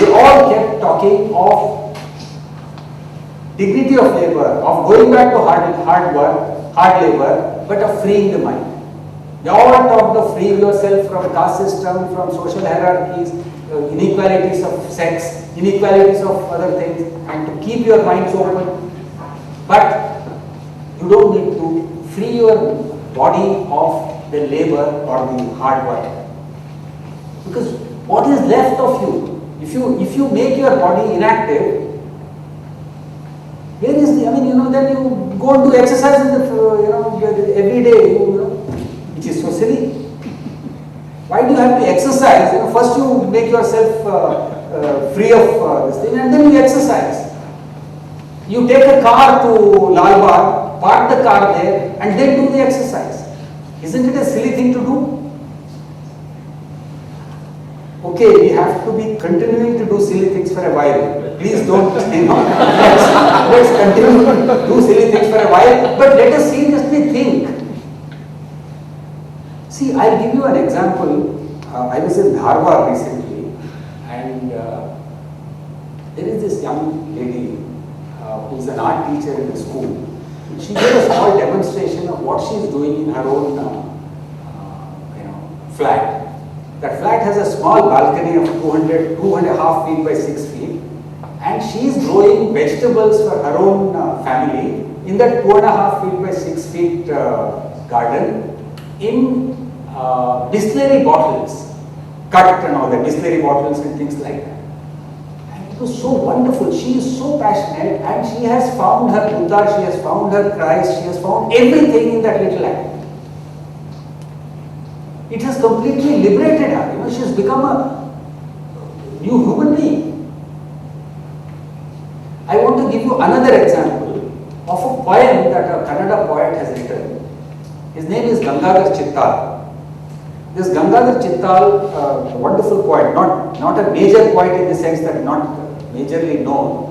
They all kept talking of dignity of labor, of going back to hard work, hard labor, but of freeing the mind. They all talked of freeing yourself from caste system, from social hierarchies, inequalities of sex, inequalities of other things, and to keep your minds open. But you don't need to free your body of the labor or the hard work. Because what is left of you? If you make your body inactive, where is then you go and do exercise every day, which is so silly. Why do you have to exercise? First you make yourself free of this thing, and then you exercise. You take a car to Lal Bagh, park the car there, and then do the exercise. Isn't it a silly thing to do? Okay, we have to be continuing to do silly things for a while. Please don't, let's continue to do silly things for a while, but let us seriously think. See, I'll give you an example. I was in Dharwad recently, and there is this young lady who's an art teacher in the school. She gave a small demonstration of what she's doing in her own flat. That flat has a small balcony of 2.5 feet by 6 feet, and she is growing vegetables for her own family in that 2.5 feet by 6 feet garden in distillery bottles, cut and all that, distillery bottles and things like that. And it was so wonderful. She is so passionate, and she has found her Buddha, she has found her Christ, she has found everything in that little act. It has completely liberated her. She has become a new human being. I want to give you another example of a poem that a Kannada poet has written. His name is Gangadhar Chittar. This Gangadhar Chittal, a wonderful poet, not a major poet in the sense that not majorly known.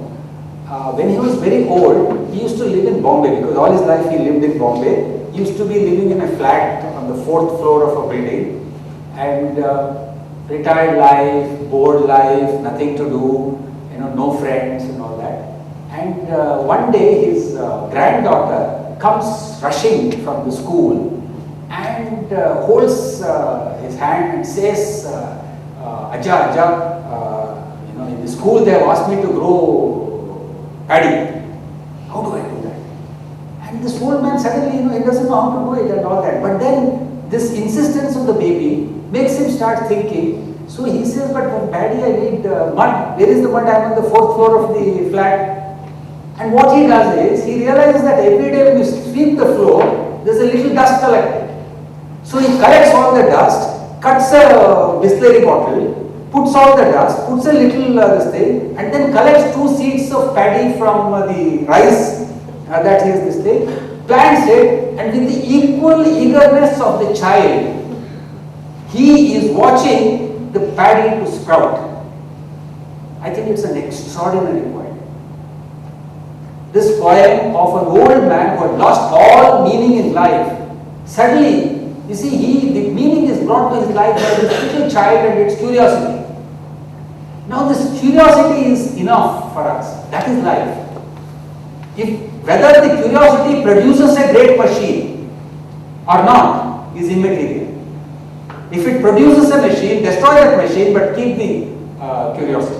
When he was very old, he used to live in Bombay because all his life he lived in Bombay. He used to be living in a flat on the 4th floor of a building, and retired life, bored life, nothing to do, no friends and all that. And one day his granddaughter comes rushing from the school and holds his hand and says, Aja, in the school they have asked me to grow paddy. How do I do that? And this old man suddenly, he doesn't know how to do it and all that. But then this insistence of the baby makes him start thinking. So he says, but for paddy I need mud. Where is the mud? I am on the 4th floor of the flat. And what he does is, he realizes that every day when you sweep the floor, there is a little dust collected. So he collects all the dust, cuts a Bisleri bottle, puts all the dust, puts a little this thing, and then collects 2 seeds of paddy from the rice that is this thing, plants it, and with the equal eagerness of the child, he is watching the paddy to sprout. I think it's an extraordinary poem. This poem of an old man who had lost all meaning in life, suddenly, you see, the meaning is brought to his life by this little child and its curiosity. Now this curiosity is enough for us. That is life. Whether the curiosity produces a great machine or not is immaterial. If it produces a machine, destroy that machine, but keep the curiosity.